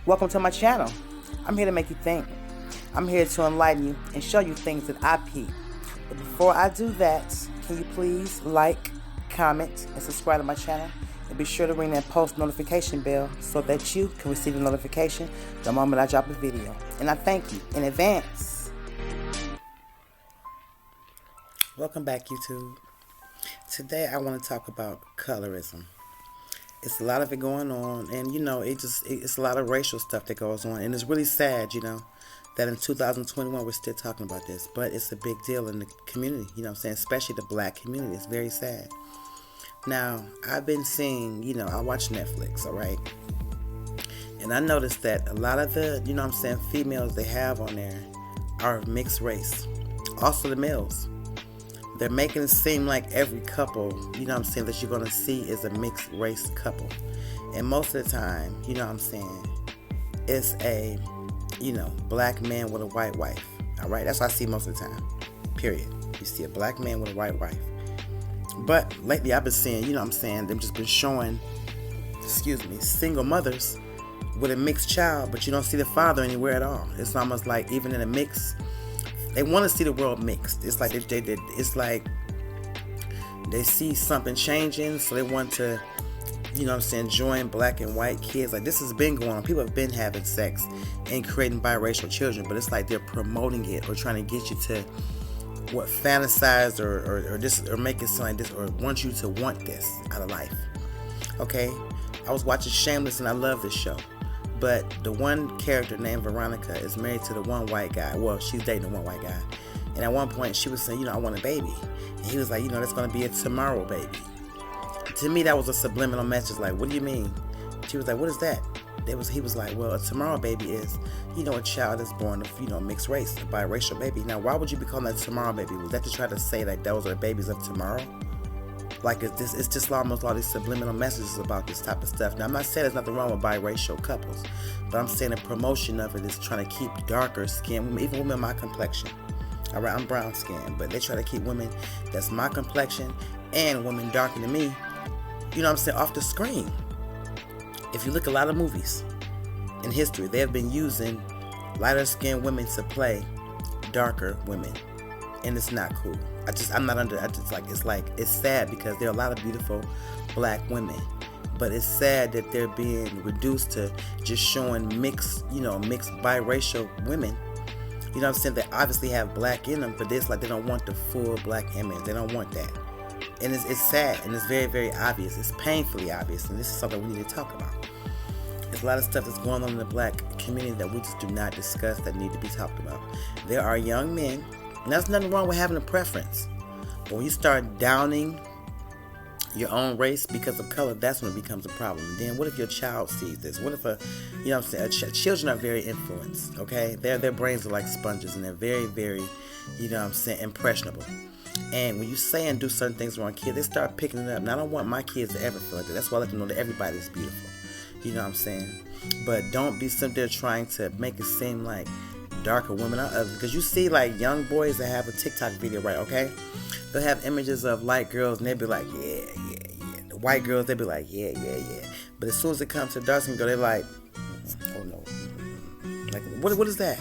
Welcome to my channel. I'm here to make you think. I'm here to enlighten you and show you things that I peep. But before I do that, can you please like, comment, and subscribe to my channel? And be sure to ring that post notification bell so that you can receive a notification the moment I drop a video. And I thank you in advance. Welcome back, YouTube. Today I want to talk about colorism. It's a lot of it going on, and it's a lot of racial stuff that goes on, and it's really sad, that in 2021 we're still talking about this, but it's a big deal in the community, especially the black community. It's very sad. Now, I've been seeing, I watch Netflix, alright, and I noticed that a lot of the, females they have on there are mixed race. Also the males. They're making it seem like every couple, that you're going to see is a mixed race couple. And most of the time, it's a, black man with a white wife. Alright, that's what I see most of the time. Period. You see a black man with a white wife. But lately I've been seeing, them just been showing, single mothers with a mixed child, but you don't see the father anywhere at all. It's almost like even in a mix, they want to see the world mixed. It's like they see something changing, so they want to, join black and white kids. Like, this has been going on. People have been having sex and creating biracial children, but it's like they're promoting it or trying to get you to fantasize or make it sound like this, or want you to want this out of life. Okay, I was watching Shameless and I love this show. But the one character named Veronica is married to the one white guy. Well, she's dating the one white guy. And at one point she was saying, I want a baby. And he was like, that's going to be a tomorrow baby. To me, that was a subliminal message. Like, what do you mean? She was like, what is that? He was like, well, a tomorrow baby is, a child that's born of, mixed race, a biracial baby. Now, why would you be calling that tomorrow baby? Was that to try to say that those are the babies of tomorrow? Like, it's just almost all these subliminal messages about this type of stuff. Now, I'm not saying there's nothing wrong with biracial couples, but I'm saying the promotion of it is trying to keep darker skin women, even women my complexion. All right, I'm brown skinned, but they try to keep women that's my complexion and women darker than me, off the screen. If you look at a lot of movies in history, they have been using lighter skinned women to play darker women, and it's not cool. It's sad because there are a lot of beautiful black women, but it's sad that they're being reduced to just showing mixed biracial women. They obviously have black in them, but it's like they don't want the full black image. They don't want that. And it's sad, and it's very, very obvious. It's painfully obvious, and this is something we need to talk about. There's a lot of stuff that's going on in the black community that we just do not discuss that need to be talked about. There are young men, and there's nothing wrong with having a preference. But when you start downing your own race because of color, that's when it becomes a problem. And then what if your child sees this? What if children are very influenced, okay? Their brains are like sponges, and they're very, very, impressionable. And when you say and do certain things around kids, they start picking it up. And I don't want my kids to ever feel like that. That's why I let them know that everybody's beautiful. But don't be sitting there trying to make it seem like darker women are ugly. Because you see like young boys that have a TikTok video, right, okay? They'll have images of light girls and they'll be like, yeah. The white girls, they'll be like, yeah. But as soon as it comes to dark skin girl, they're like, oh no. Like, what is that?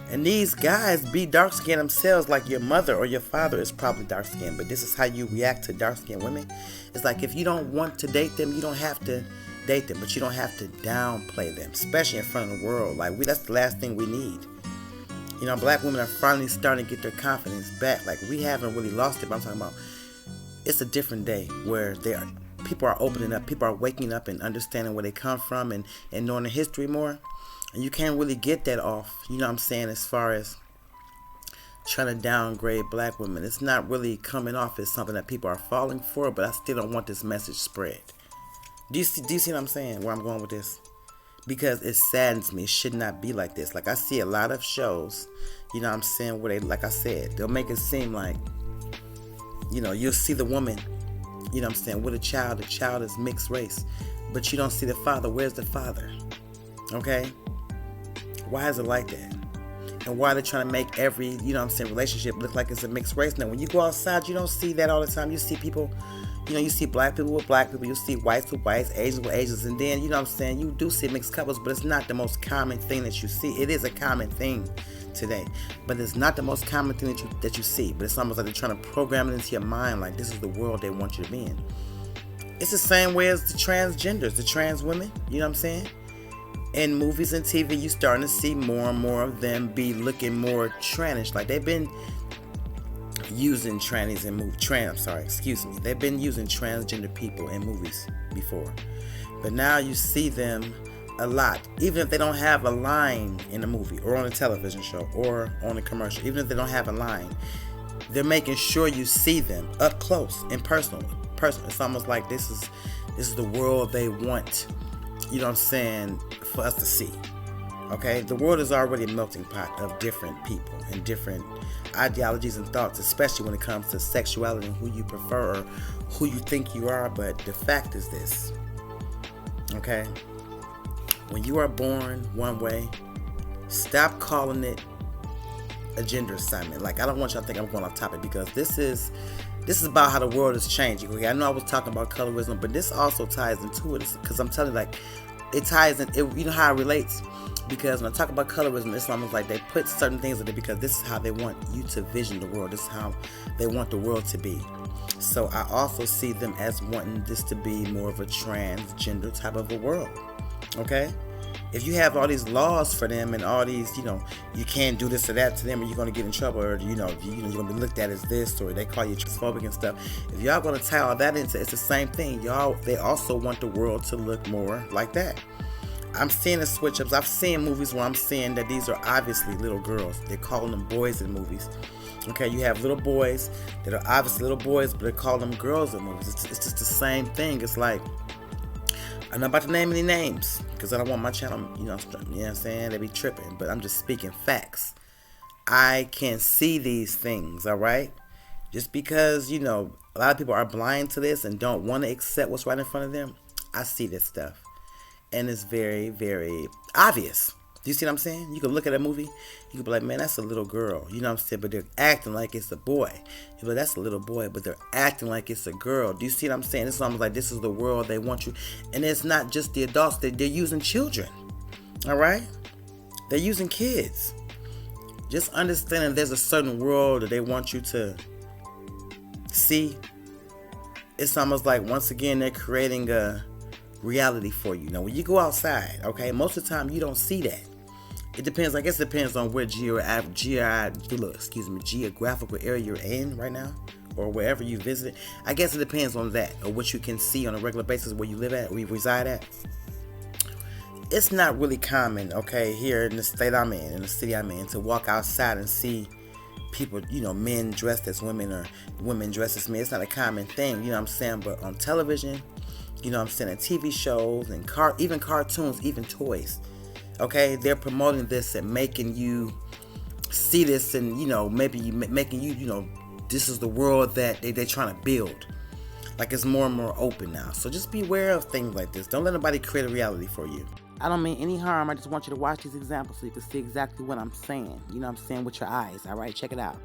And these guys be dark skinned themselves, like your mother or your father is probably dark skinned, but this is how you react to dark skinned women. It's like, if you don't want to date them, you don't have to date them, but you don't have to downplay them, especially in front of the world. Like, that's the last thing we need. Black women are finally starting to get their confidence back. Like, we haven't really lost it, but I'm talking about it's a different day where people are opening up, people are waking up and understanding where they come from and knowing the history more. And you can't really get that off, as far as trying to downgrade black women. It's not really coming off as something that people are falling for, but I still don't want this message spread. Do you see what I'm saying, where I'm going with this? Because it saddens me. It should not be like this. Like, I see a lot of shows, where they, like I said, they'll make it seem like, you'll see the woman, with a child. The child is mixed race, but you don't see the father. Where's the father? Okay? Why is it like that? And why are they trying to make every, relationship look like it's a mixed race? Now, when you go outside, you don't see that all the time. You see people, You know, you see black people with black people, you see whites with whites, Asians with Asians, and then, you know what I'm saying, you do see mixed couples, but it's not the most common thing that you see. It is a common thing today, but it's not the most common thing that you see. But it's almost like they're trying to program it into your mind, like this is the world they want you to be in. It's the same way as the transgenders, the trans women, you know what I'm saying? In movies and TV, you starting to see more and more of them be looking more trannish. Like they've been using trannies in movies. They've been using transgender people in movies before. But now you see them a lot. Even if they don't have a line in a movie or on a television show or on a commercial, even if they don't have a line, they're making sure you see them up close and personal. It's almost like this is the world they want, you know what I'm saying, for us to see. Okay, the world is already a melting pot of different people and different ideologies and thoughts, especially when it comes to sexuality and who you prefer or who you think you are. But the fact is this, okay, when you are born one way, stop calling it a gender assignment. Like, I don't want y'all to think I'm going off topic, because this is about how the world is changing. Okay, I know I was talking about colorism, but this also ties into it, because I'm telling you, like, it ties in. You know how it relates? Because when I talk about colorism, it's almost like they put certain things in it because this is how they want you to vision the world. This is how they want the world to be. So I also see them as wanting this to be more of a transgender type of a world. Okay? If you have all these laws for them and all these, you know, you can't do this or that to them, or you're going to get in trouble, or you're going to be looked at as this, or they call you transphobic and stuff. If y'all going to tie all that into, it's the same thing. They also want the world to look more like that. I'm seeing the switch ups. I've seen movies where I'm seeing that these are obviously little girls. They're calling them boys in movies. Okay, you have little boys that are obviously little boys, but they call them girls in movies. It's just the same thing. It's like, I'm not about to name any names because I don't want my channel, you know what I'm saying, they be tripping, but I'm just speaking facts. I can see these things, all right? Just because, you know, a lot of people are blind to this and don't want to accept what's right in front of them, I see this stuff. And it's very, very obvious. Do you see what I'm saying? You can look at a movie, you can be like, man, that's a little girl. You know what I'm saying? But they're acting like it's a boy. You're like, that's a little boy, but they're acting like it's a girl. Do you see what I'm saying? It's almost like this is the world they want you. And it's not just the adults. They're using children. All right? They're using kids. Just understanding there's a certain world that they want you to see. It's almost like, once again, they're creating a reality for you. Now, when you go outside, okay, most of the time you don't see that. It depends. I guess it depends on where geographical area you're in right now, or wherever you visit. I guess it depends on that, or what you can see on a regular basis where you live at, where you reside at. It's not really common, okay, here in the state I'm in the city I'm in, to walk outside and see people, you know, men dressed as women or women dressed as men. It's not a common thing, you know what I'm saying? But on television, you know what I'm saying, in TV shows and even cartoons, even toys, okay, they're promoting this and making you see this, and, you know, maybe making you, you know, this is the world that they're trying to build. Like, it's more and more open now. So just be aware of things like this. Don't let nobody create a reality for you. I don't mean any harm. I just want you to watch these examples so you can see exactly what I'm saying. You know what I'm saying, with your eyes. All right, check it out.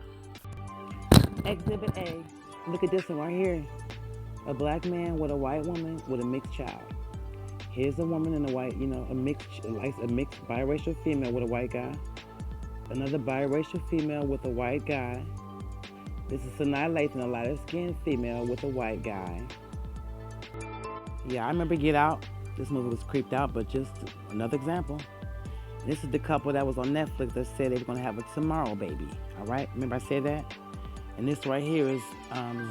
Exhibit A. Look at this one right here. A black man with a white woman with a mixed child. Here's a woman and a white, you know, a mixed biracial female with a white guy. Another biracial female with a white guy. This is Sanaa Lathan, a lighter skinned female with a white guy. Yeah, I remember Get Out. This movie was creeped out, but just another example. This is the couple that was on Netflix that said they were going to have a tomorrow baby. All right? Remember I said that? And this right here is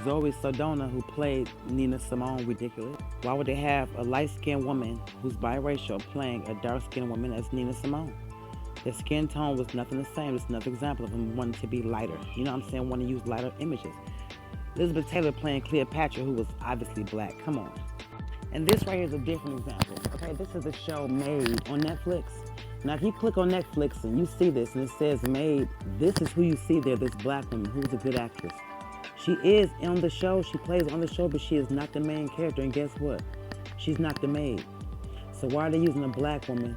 Zoe Saldana, who played Nina Simone. Ridiculous. Why would they have a light-skinned woman who's biracial playing a dark-skinned woman as Nina Simone? Their skin tone was nothing the same. It's another example of them wanting to be lighter. You know what I'm saying? Wanting to use lighter images. Elizabeth Taylor playing Cleopatra, who was obviously black. Come on. And this right here is a different example. Okay, this is a show Made on Netflix. Now, if you click on Netflix and you see this and it says Made, this is who you see there, this black woman who's a good actress. She is on the show, she plays on the show, but she is not the main character. And guess what? She's not the maid. So why are they using a black woman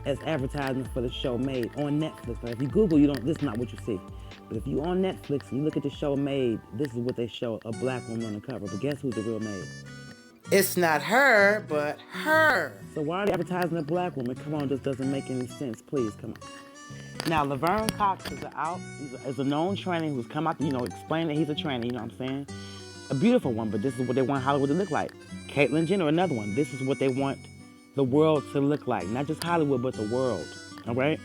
as advertisement for the show Made on Netflix? Now, if you Google, this is not what you see. But if you on Netflix and you look at the show Maid, this is what they show, a black woman on the cover. But guess who's the real maid? It's not her, but her. So why are they advertising a black woman? Come on, this doesn't make any sense. Please, come on. Now, Laverne Cox is a known trainer who's come out, explain that he's a trainer, you know what I'm saying? A beautiful one, but this is what they want Hollywood to look like. Caitlyn Jenner, another one. This is what they want the world to look like. Not just Hollywood, but the world, all right?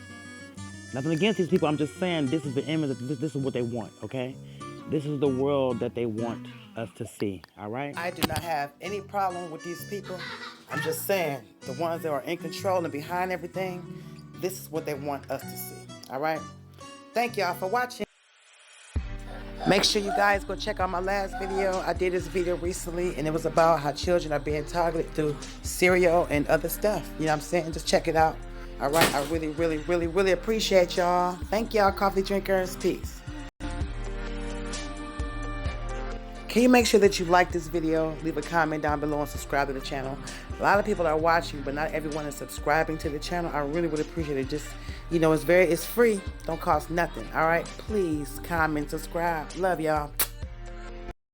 Nothing against these people. I'm just saying this is the image, this is what they want, okay? This is the world that they want us to see, all right? I do not have any problem with these people. I'm just saying, the ones that are in control and behind everything, this is what they want us to see, all right? Thank y'all for watching. Make sure you guys go check out my last video. I did this video recently, and it was about how children are being targeted through cereal and other stuff. You know what I'm saying? Just check it out. All right, I really, really, really, really appreciate y'all. Thank y'all, coffee drinkers. Peace. Can you make sure that you like this video, leave a comment down below, and subscribe to the channel? A lot of people are watching, but not everyone is subscribing to the channel. I really would appreciate it. Just, it's free. Don't cost nothing. All right, please comment, subscribe. Love y'all.